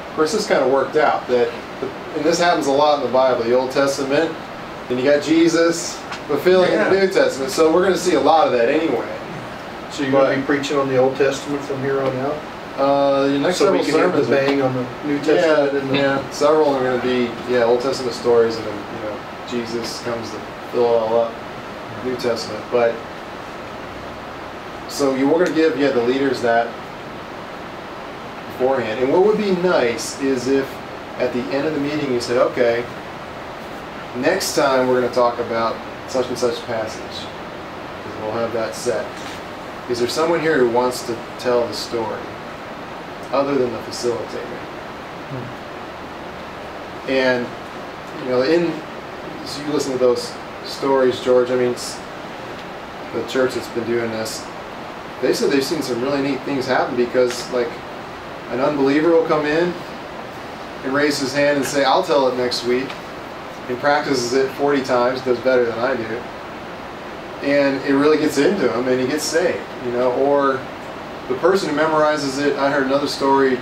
of course, this kind of worked out. And this happens a lot in the Bible, the Old Testament. Then you got Jesus fulfilling in the New Testament. So we're going to see a lot of that anyway. So you're going to be preaching on the Old Testament from here on out? The next so several we can sermons have the bang on the New Testament. Yeah, several are going to be Old Testament stories, and then Jesus comes to fill it all up. New Testament, but so we're going to give the leaders that beforehand. And what would be nice is if at the end of the meeting you said, okay, next time we're going to talk about such and such passage, because we'll have that set. Is there someone here who wants to tell the story other than the facilitator? And so you listen to those stories, George. I mean, the church that's been doing this, they said they've seen some really neat things happen because, like, an unbeliever will come in and raise his hand and say, I'll tell it next week, and practices it 40 times, does better than I do. And it really gets into him, and he gets saved, Or the person who memorizes it, I heard another story,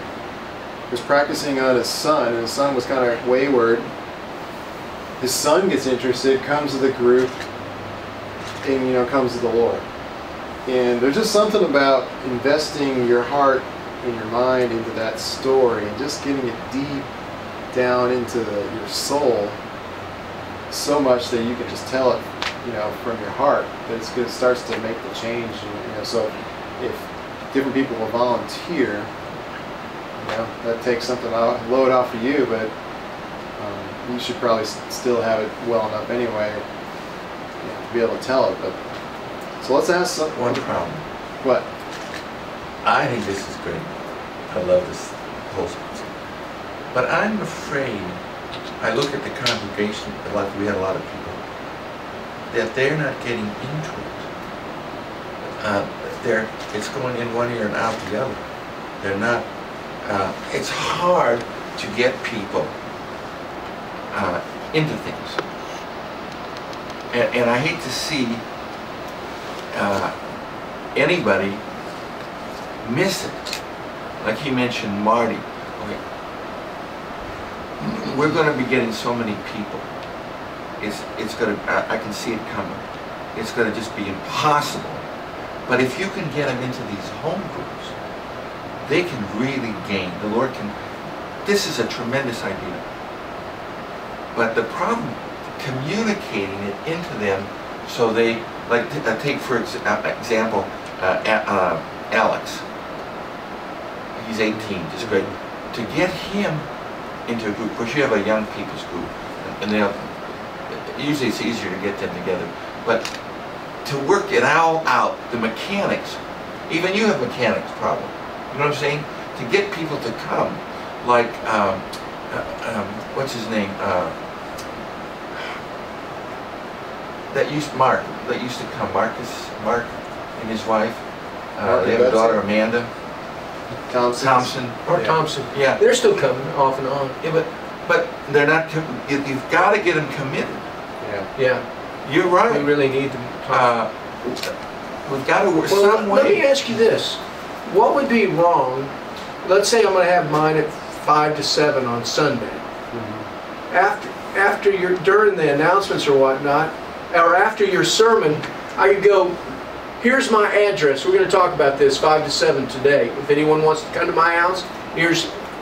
was practicing on his son, and his son was kind of wayward. His son gets interested, comes to the group, and comes to the Lord. And there's just something about investing your heart and your mind into that story and just getting it deep down into your soul so much that you can just tell it, from your heart. That it starts to make the change. So if different people will volunteer, that takes something load off of you, but you should probably still have it well enough anyway to be able to tell it. But so let's ask one problem. What? I think this is great. I love this whole subject. But I'm afraid, I look at the congregation, we had a lot of people, that they're not getting into it. It's going in one ear and out the other. They're not. It's hard to get people into things, and I hate to see anybody miss it. Like he mentioned, Marty. Okay, we're going to be getting so many people. It's going to. I can see it coming. It's going to just be impossible. But if you can get them into these home groups, they can really gain. The Lord can. This is a tremendous idea. But the problem, communicating it into them, so they take for example Alex. He's 18, just great. To get him into a group, of course you have a young people's group, and usually it's easier to get them together. But to work it all out, the mechanics, even you have mechanics problem. You know what I'm saying? To get people to come, like what's his name? That used to come. Mark and his wife. They have a daughter, Amanda. Thompson. Or Thompson. Yeah. They're still coming off and on. Yeah, but they're not. You've got to get them committed. Yeah. Yeah. You're right. We really need them. We've got to work some way. Let me ask you this: what would be wrong? Let's say I'm going to have mine at 5 to 7 on Sunday. After during the announcements or whatnot, or after your sermon, I could go, here's my address. We're going to talk about this 5 to 7 today. If anyone wants to come to my house,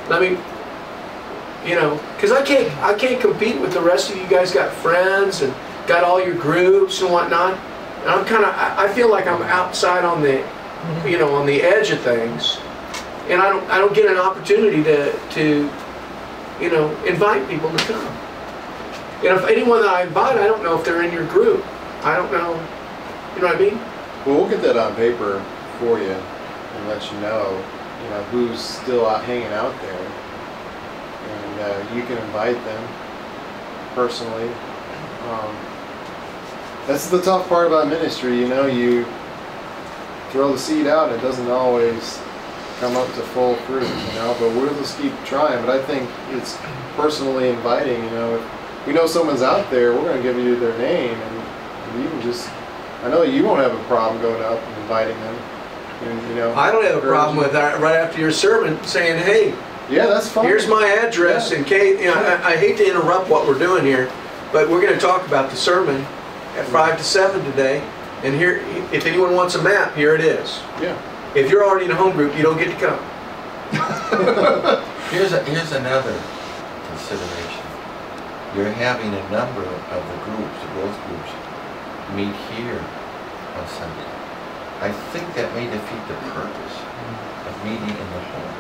let me, because I can't compete with the rest of you guys. Got friends and got all your groups and whatnot. And I feel like I'm outside on the, on the edge of things, and I don't get an opportunity to invite people to come. And if anyone that I invite, I don't know if they're in your group. I don't know. You know what I mean? Well, we'll get that on paper for you and let you know, who's still out hanging out there, and you can invite them personally. That's the tough part about ministry. You throw the seed out, and it doesn't always come up to full fruit. But we'll just keep trying. But I think it's personally inviting. If we know someone's out there, we're going to give you their name, and you can just. I know you won't have a problem going up and inviting them. And, I don't have a problem with that. Right after your sermon, saying, "Hey, Yeah, that's fine. Here's my address in case, you know, I hate to interrupt what we're doing here, but we're going to talk about the sermon at 5 to 7 today. And here, if anyone wants a map, here it is. Yeah. If you're already in a home group, you don't get to come. Here's another consideration. You're having a number of the groups, the growth groups, meet here on Sunday. I think that may defeat the purpose of meeting in the home.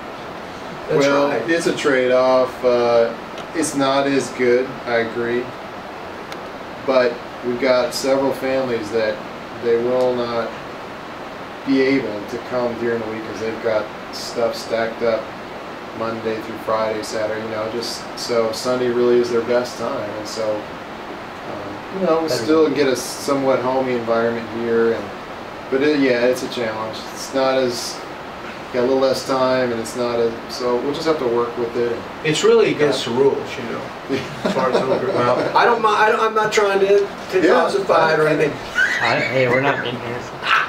That's well, right. it's a trade-off. It's not as good, I agree. But we've got several families that they will not be able to come during the week because they've got stuff stacked up Monday through Friday, Saturday, you know, just so Sunday really is their best time. And so, you know, we still get a somewhat homey environment here, but yeah, it's a challenge. It's not as, got a little less time, and it's not as, so we'll just have to work with it. It's really against the rules, you know, as far as home group. Well, I'm not trying to cause a fight or anything. Hey, we're not meeting here.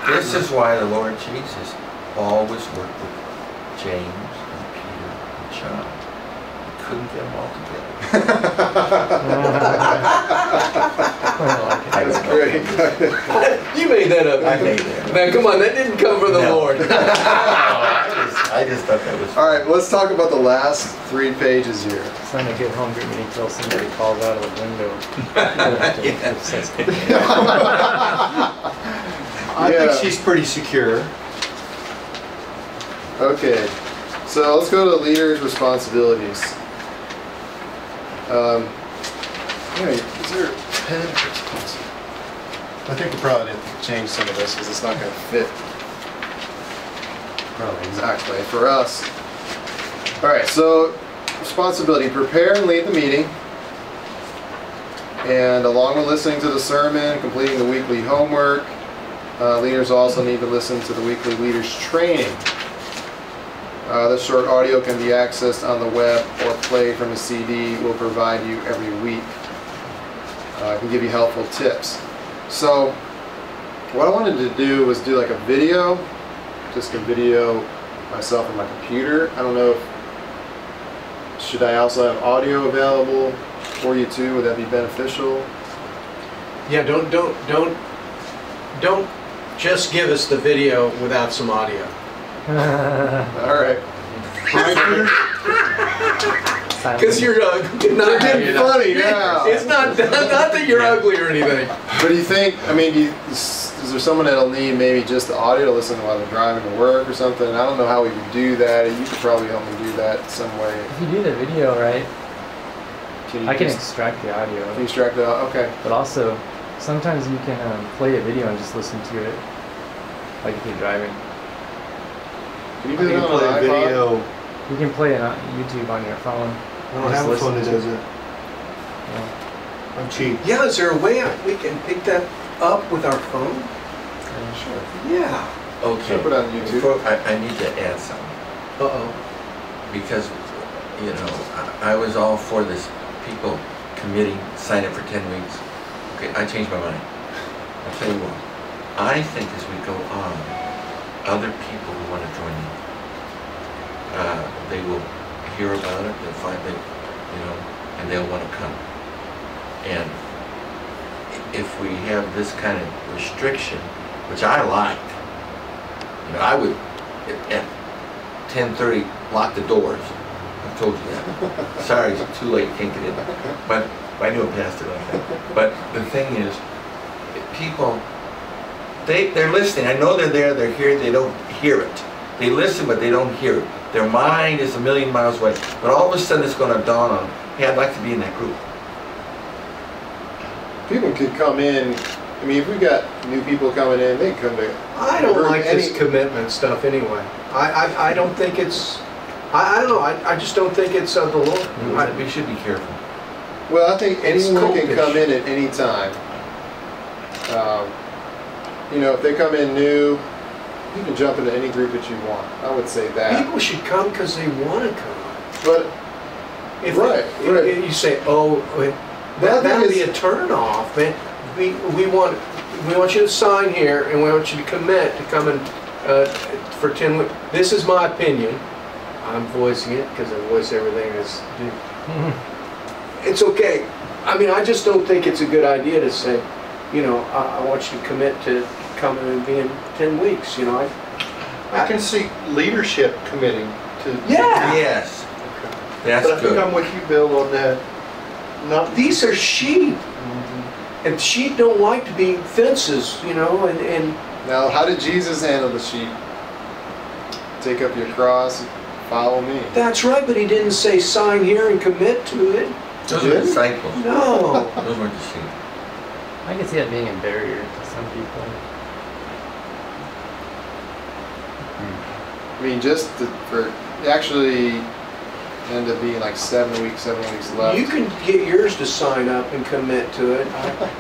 This is why the Lord Jesus always worked with James and Peter and John. He couldn't get them all together. That's great. You made that up. I made that. Now, come on, that didn't come from the No. Lord. I just thought that was All right, let's talk about the last 3 pages here. It's not a good home group meeting until somebody calls out of the window. I think she's pretty secure. Okay, so let's go to leaders' responsibilities. Yeah, is there a pen? I think we probably need to change some of this because it's not going to fit. Probably exactly for us. All right, so responsibility: prepare and lead the meeting, and along with listening to the sermon, completing the weekly homework. Leaders also need to listen to the weekly leaders training. This short audio can be accessed on the web or played from a CD we'll provide you every week. It can give you helpful tips. So what I wanted to do was do like a video, just a video myself on my computer. I don't know if, should I also have audio available for you too? Would that be beneficial? Yeah, don't just give us the video without some audio. All right. Because you're not getting funny now. It's not that you're ugly or anything. But do you think, I mean, is there someone that'll need maybe just the audio to listen to while they're driving to work or something? I don't know how we could do that. You could probably help me do that some way. If you do the video right, Can I can just extract the audio. Can you extract it out? Okay. But also, sometimes you can play a video and just listen to it, like if you're driving. Can you do that You on play an a iPod? video. You can play it on YouTube on your phone. I don't have a phone that does it. Yeah. I'm cheap. Yeah, is there a way we can pick that up with our phone? Sure. Yeah. okay. Should I put it on YouTube? I need to add something. Uh-oh. Because, you know, I was all for this people committing, sign up for 10 weeks. Okay, I changed my mind. I'll tell you what. I think as we go on, other people who want to join in, they will hear about it, they'll find it, you know, and they'll want to come. And if we have this kind of restriction, which I liked, you know, I would at 10:30 lock the doors. I've told you that. Sorry, it's too late, can't get in. But I knew a pastor like that. But the thing is, people, they're listening. I know they're there, they're here, they don't hear it. They listen, but they don't hear it. Their mind is a million miles away. But all of a sudden it's going to dawn on them, hey, I'd like to be in that group. People could come in. I mean, if we got new people coming in, they can come to. I don't like this commitment stuff anyway. I don't think it's, I don't know, I just don't think it's of the Lord. We should be careful. Well, I think It's anyone can cultish. come in at any time. You know, if they come in new, you can jump into any group that you want. I would say that. People should come because they want to come. But If right. if you say, oh, that'd be a turn off, man. We want you to sign here, and we want you to commit to coming for 10 weeks. This is my opinion. I'm voicing it because I voice everything I do. It's okay. I mean, I just don't think it's a good idea to say, you know, I want you to commit to coming and being 10 weeks, you know. I can see leadership committing to. Yeah. Yes. That's But I think good. I'm with you, Bill, on that. Not These are sheep. And sheep don't like to be fences, you know, and Now, how did Jesus handle the sheep? Take up your cross, follow me. that's right, but he didn't say sign here and commit to it. Those are disciples. No. Those weren't the sheep. I can see that being a barrier to some people. I mean, for actually end up being like 7 weeks left. You can get yours to sign up and commit to it.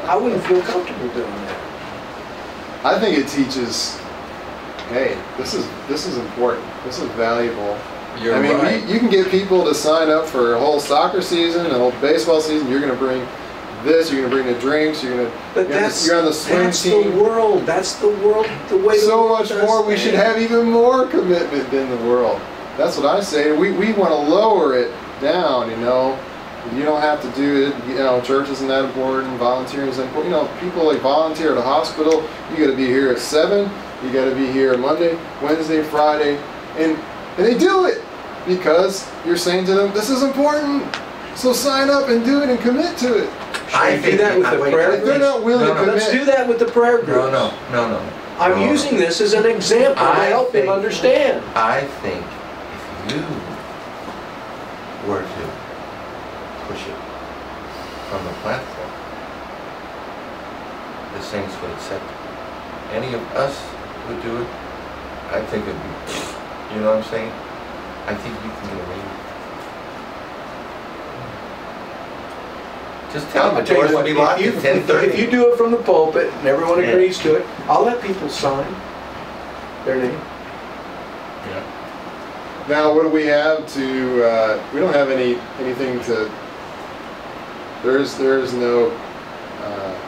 I wouldn't feel comfortable doing that. I think it teaches, hey, this is important. This is valuable. You're I mean, right. you can get people to sign up for a whole soccer season, a whole baseball season. You're going to bring this. You're going to bring the drinks. You're on the swim team. The world. That's the world. The way. So much more. We should have even more commitment than the world. That's what I say. We want to lower it down. You know, you don't have to do it. You know, church isn't that important. Volunteering is important. You know, people like volunteer at a hospital. You got to be here at 7. You got to be here Monday, Wednesday, Friday, and they do it because you're saying to them, this is important. So sign up and do it and commit to it. I do that with the prayer If they're groups. not willing to commit, Let's do that with the prayer groups. No. I'm using this as an example to help him understand. I think if you were to push it from the platform, the saints would accept it. Any of us would do it, I think it'd be, you know what I'm saying? I think you can get away with it. Just tell them the doors will be locked at 10:30. If you do it from the pulpit and everyone agrees to it, I'll let people sign their name. now what do we have to? We don't have anything to. There is no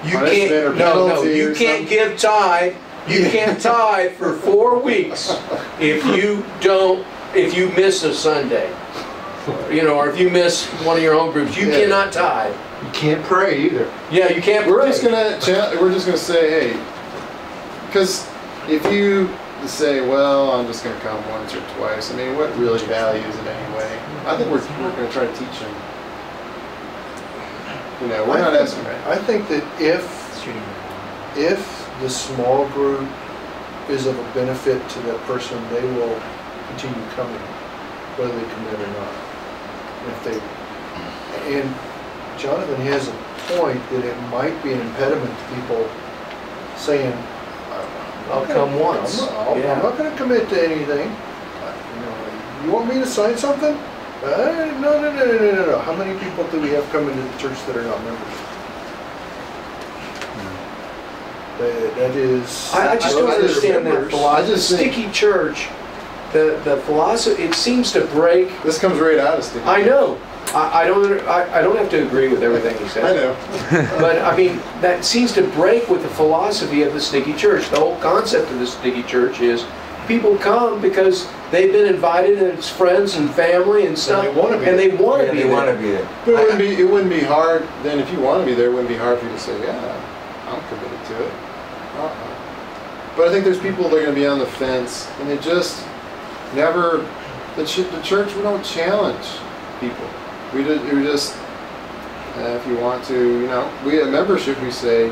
You punishment or can't. No. penalty You or can't something? give tithe. You can't tithe for 4 weeks if you don't. If you miss a Sunday, you know, or if you miss one of your home groups, you Yeah. cannot tithe. You can't pray either. Yeah, you can't. We're pray. just gonna say, hey, because if you say, well, I'm just gonna come once or twice. I mean, what really values it anyway? I think we're gonna try to teach them. You know, we're not asking. I think that if the small group is of a benefit to that person, they will continue coming, whether they commit or not. And Jonathan has a point that it might be an impediment to people saying, I'll come once. I'm not going to commit to anything. You want me to sign something? No. How many people do we have coming to the church that are not members? That is. I just don't understand that philosophy. just think- Sticky church, the philosophy, it seems to break. This comes right out of Steve. I know. I don't have to agree with everything he says. I know. But I mean, that seems to break with the philosophy of the sticky church. The whole concept of the sticky church is people come because they've been invited and it's friends and family and stuff. they wanna be and they there. want to Yeah, be they want to there. be there. But it wouldn't be hard then if you want to be there. It wouldn't be hard for you to say, yeah, I'm committed to it. But I think there's people that are going to be on the fence, and they just never. The church, we don't challenge people. We just if you want to, you know, we at membership we say,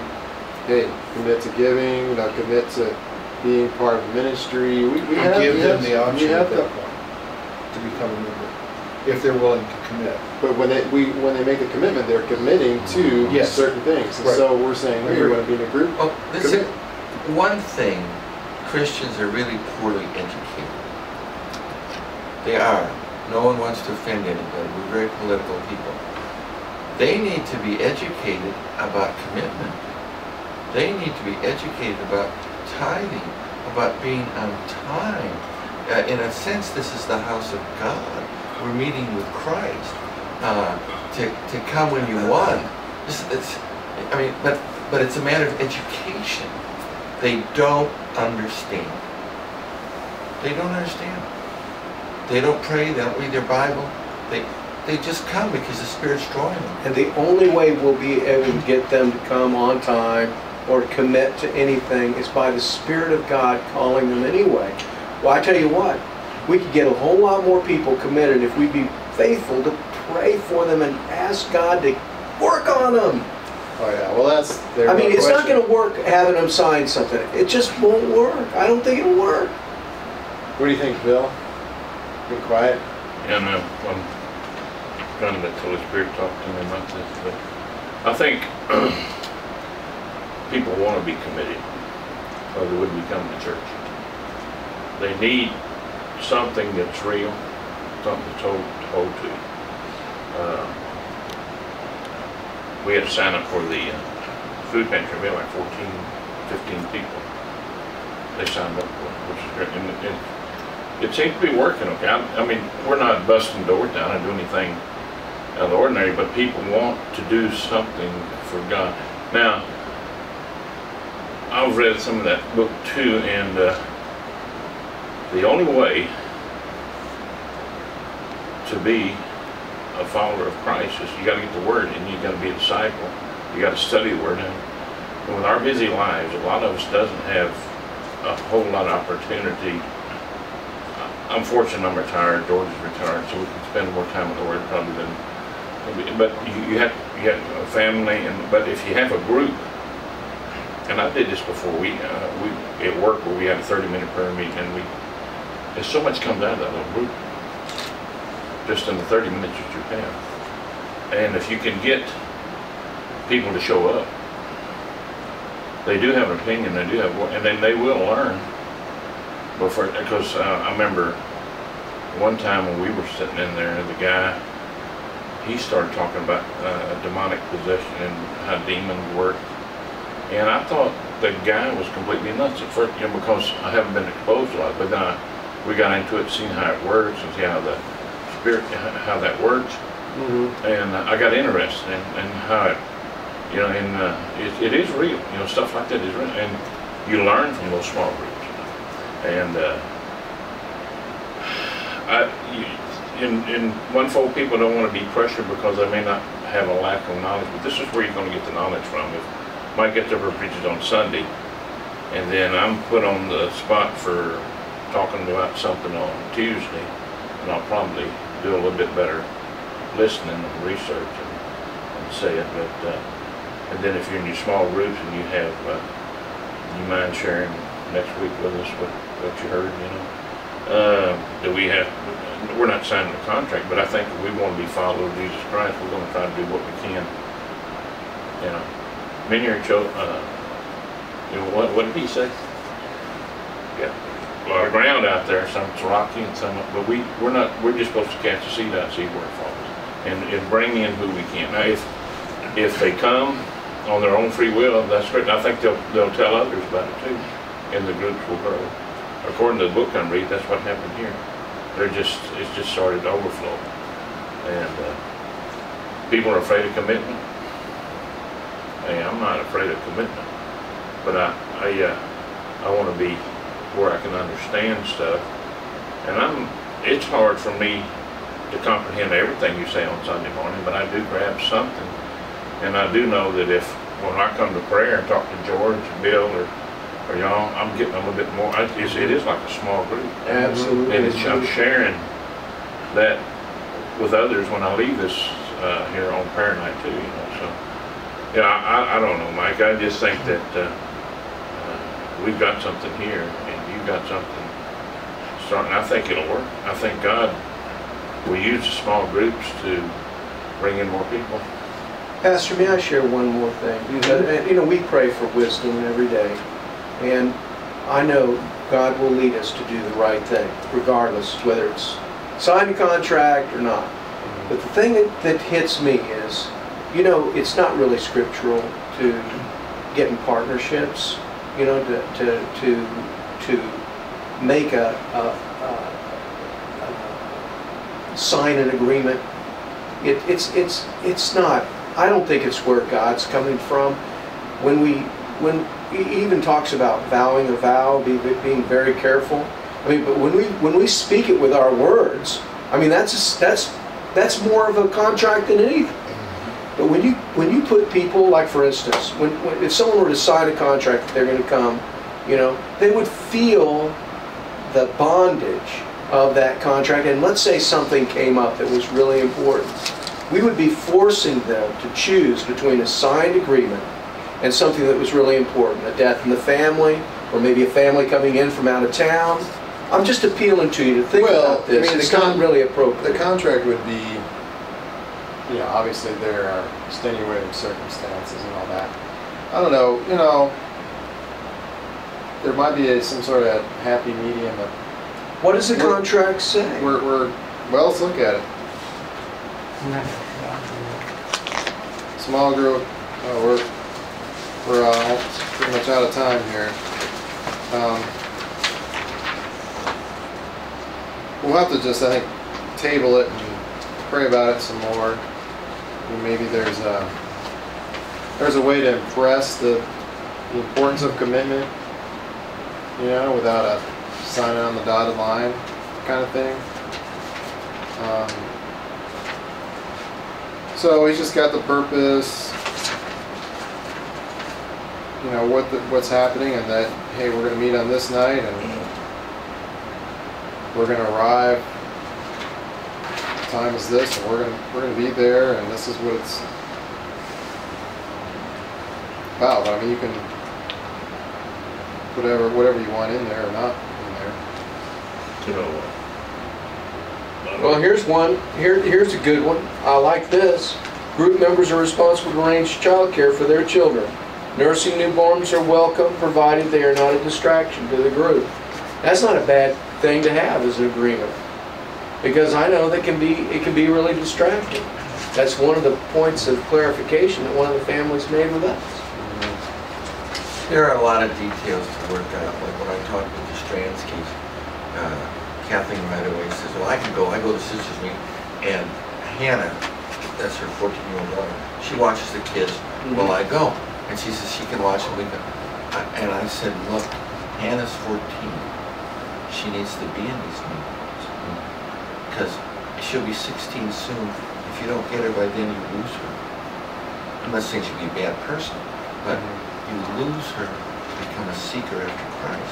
hey, commit to giving, commit to being part of ministry. We give them the option at the, that point to become a member if they're willing to commit. But when they make the commitment, they're committing to Yes. certain things. And Right. so we're saying, hey, you want to be in a group? Well, this is Commit. one thing. Christians are really poorly educated. They are. No one wants to offend anybody. We're very political people. They need to be educated about commitment. They need to be educated about tithing, about being on time. In a sense, this is the house of God. We're meeting with Christ. To come when you want. But it's a matter of education. They don't understand. They don't understand. They don't pray, they don't read their Bible. They just come because the Spirit's drawing them. And the only way we'll be able to get them to come on time or to commit to anything is by the Spirit of God calling them anyway. Well, I tell you what, we could get a whole lot more people committed if we'd be faithful to pray for them and ask God to work on them. Oh yeah, well that's. I mean, it's not going to work having them sign something. It just won't work. I don't think it'll work. What do you think, Bill? Be quiet. Yeah, no, I'm trying to let the Holy Spirit talk to me about this, but I think people want to be committed, or they wouldn't be coming to church. They need something that's real, something to hold to. We had to sign up for the food pantry. We had like 14, 15 people. They signed up for it, which is great. And it seems to be working okay. I mean, we're not busting doors down and doing anything out of the ordinary, but people want to do something for God. Now, I've read some of that book too, and the only way to be a follower of Christ is you got to get the Word, and you got to be a disciple. You got to study the Word. And with our busy lives, a lot of us doesn't have a whole lot of opportunity. I'm fortunate I'm retired. George is retired, so we can spend more time with the Word probably than. But you have a family, but if you have a group, and I did this before. We at work where we had a 30-minute prayer meeting, and there's so much comes out of that little group, just in the 30 minutes that you have. And if you can get people to show up, they do have an opinion, they do have, and then they will learn. Because I remember one time when we were sitting in there, the guy, he started talking about demonic possession and how demons work. And I thought the guy was completely nuts at first, because I haven't been exposed to a lot. But then we got into it, seeing how it works and see how the Spirit, how that works. Mm-hmm. And I got interested in how it, and it is real. Stuff like that is real, and you learn from those small groups. And in one-fold, people don't want to be pressured because they may not have a lack of knowledge. But this is where you're going to get the knowledge from. If Mike gets up and preaches on Sunday, and then I'm put on the spot for talking about something on Tuesday, and I'll probably do a little bit better listening and research and say it. But and then if you're in your small groups and you have, you mind sharing next week with us what you heard, that we're not signing a contract, but I think if we want to be followers of Jesus Christ, we're going to try to do what we can. Many are chosen. What did he say? Yeah, a lot of ground out there. Some's rocky and some, but we're not. We're just supposed to cast a seed out and see where it falls, and bring in who we can. Now, if they come on their own free will, that's great. And I think they'll tell others about it too, and the groups will grow. According to the book I'm reading, that's what happened here. It's just started to overflow, and people are afraid of commitment. Hey, I'm not afraid of commitment, but I want to be where I can understand stuff, and it's hard for me to comprehend everything you say on Sunday morning, but I do grab something, and I do know that when I come to prayer and talk to George, Bill, or y'all, I'm getting a little bit more. It is like a small group. Absolutely. And I'm sharing that with others when I leave this here on prayer night too. So yeah, I don't know, Mike. I just think that we've got something here, and you've got something starting. I think it'll work. I think God will use the small groups to bring in more people. Pastor, may I share one more thing? Mm-hmm. We pray for wisdom every day. And I know God will lead us to do the right thing, regardless whether it's sign a contract or not. But the thing that hits me is, it's not really scriptural to get in partnerships, to make sign an agreement. It's not. I don't think it's where God's coming from. When he even talks about vowing a vow, being very careful. I mean, but when we speak it with our words, I mean, that's more of a contract than anything. But when you put people, like for instance, if someone were to sign a contract that they're going to come, you know, they would feel the bondage of that contract. And let's say something came up that was really important. We would be forcing them to choose between a signed agreement and something that was really important, a death in the family, or maybe a family coming in from out of town. I'm just appealing to you to think about this. I mean, it's not really appropriate. The contract would be, you know, obviously there are extenuating circumstances and all that. I don't know, you know, there might be some sort of happy medium. What does the contract say? Well, let's look at it. Small group. Oh, we're pretty much out of time here. We'll have to just, I think, table it and pray about it some more. And maybe there's a way to impress the importance of commitment, you know, without a sign on the dotted line kind of thing. So he's just got the purpose, you know, what's happening, and that, hey, we're going to meet on this night, and we're going to arrive. Time is this, and we're going to be there, and this is what it's about. But I mean, you can whatever you want in there or not in there. You know. Well, here's one. Here's a good one. I like this. Group members are responsible to arrange child care for their children. Nursing newborns are welcome, provided they are not a distraction to the group. That's not a bad thing to have as an agreement, because I know that it can be really distracting. That's one of the points of clarification that one of the families made with us. There are a lot of details to work out. Like when I talked with the Stranskys, Kathleen right away says, well, I go to sisters meeting, and Hannah, that's her 14-year-old daughter, she watches the kids while I go. And she says she can watch them. And I said, look, Hannah's 14. She needs to be in these meetings. Because she'll be 16 soon. If you don't get her by then, you lose her. I'm not saying she'll be a bad person, but you lose her to become a seeker after Christ.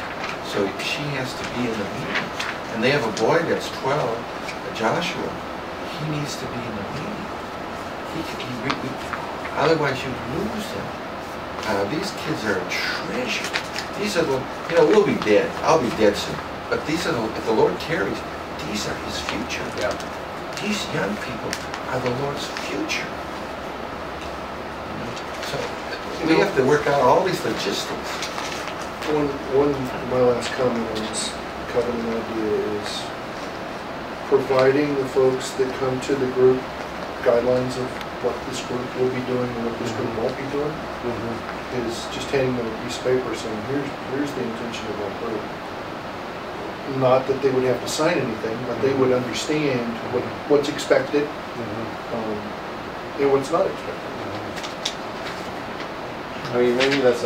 So she has to be in the meetings. And they have a boy that's 12, Joshua. He needs to be in the meeting. Otherwise, you lose him. These kids are a treasure. These are the, you know, we'll be dead. I'll be dead soon. But these are the, if the Lord tarries, these are His future. Yeah. These young people are the Lord's future. So we have to work out all these logistics. My last comment on this covenant idea is providing the folks that come to the group guidelines of what this group will be doing and what this group won't be doing, is just handing them a piece of paper saying, here's the intention of our group. Not that they would have to sign anything, but they would understand what's expected and what's not expected. I mean, maybe that's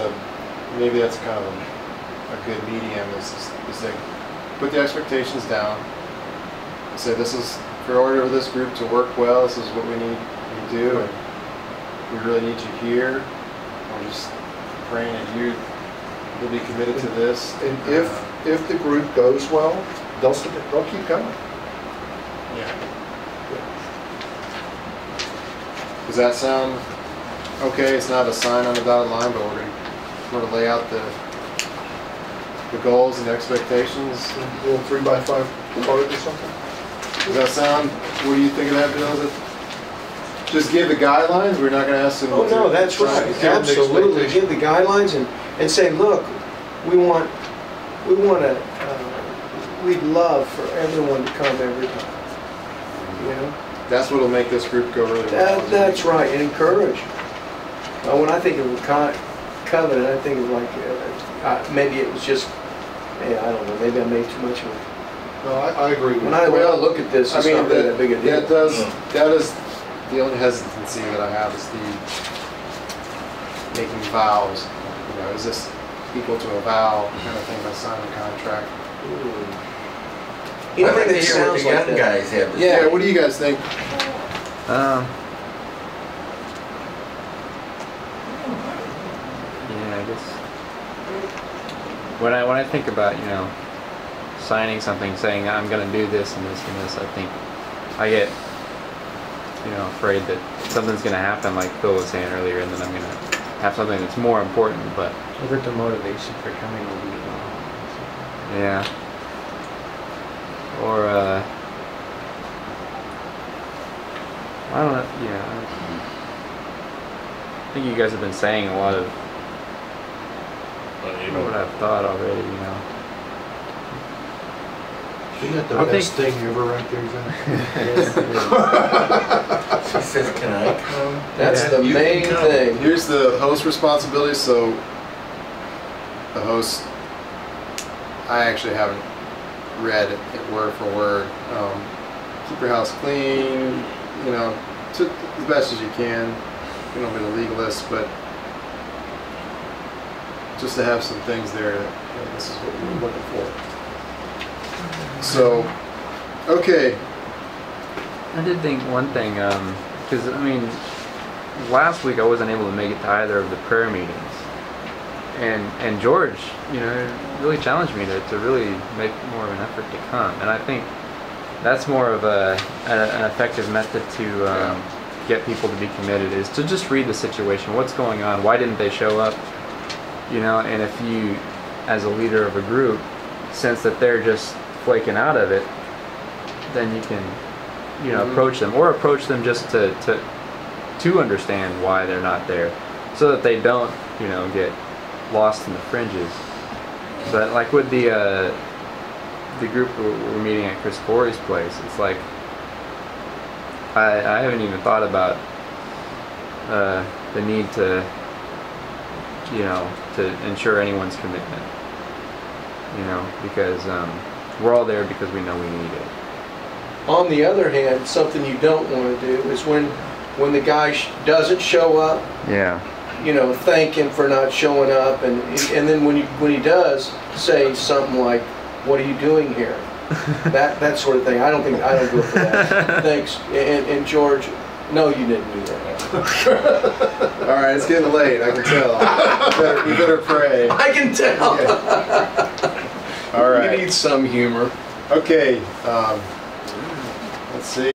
kind of a good medium is they put the expectations down and say, this is, for order of this group to work well, this is what we need to do, and we really need you here. We're just praying that you'll be committed to this. And if the group goes well, they'll keep coming. Yeah. Does that sound okay? It's not a sign on the dotted line, but we're going to lay out the goals and expectations. A little 3x5 card or something. Does that sound? What do you think of that, Bill? Just give the guidelines. We're not going to ask them. Oh no, that's right. Absolutely, give the guidelines and say, look, we'd love for everyone to come every time. You know. That's what will make this group go really well. That's right, and encourage. When I think of a covenant, I think of like maybe it was just, I don't know, maybe I made too much of it. No, I agree with you. When I look at this, it's not really that big a deal. That is the only hesitancy that I have, is the making vows. You know, is this equal to a vow kind of thing by signing a contract? I'd like Anything to that hear what sounds the like young that. guys have to say. Yeah. Yeah, what do you guys think? Yeah, I guess when I think about, you know, signing something saying I'm gonna do this and this and this, I think I get, you know, afraid that something's gonna happen, like Phil was saying earlier, and then I'm gonna have something that's more important. But Or that the motivation for coming will be gone. yeah, or I don't know. Yeah, I think you guys have been saying a lot of what I've thought already. You know. Isn't that the I best think- thing ever right there, Zach? She says, can I come? That's Yeah. the You main can come. thing. Here's the host responsibility. So the host, I actually haven't read it word for word. Keep your house clean, you know, to as best as you can. You don't be a legalist, but just to have some things there that, you know, this is what we're looking for. So, okay. I did think one thing, because I mean, last week I wasn't able to make it to either of the prayer meetings, and George, you know, really challenged me to really make more of an effort to come, and I think that's more of an effective method to get people to be committed, is to just read the situation, what's going on, why didn't they show up, you know, and if you, as a leader of a group, sense that they're just flaking out of it, then you can, you know, approach them, or approach them just to understand why they're not there, so that they don't, you know, get lost in the fringes. But like with the group we're meeting at Chris Corey's place, it's like I haven't even thought about the need to, you know, to ensure anyone's commitment, you know, because we're all there because we know we need it. On the other hand, something you don't want to do is when the guy doesn't show up, Yeah. you know, thank him for not showing up, and then when he does, say something like, "What are you doing here?" that sort of thing. I don't go for that. Thanks. And George, no, you didn't do that. All right, it's getting late. I can tell. We better pray. I can tell. All You right. need some humor. Okay. Let's see.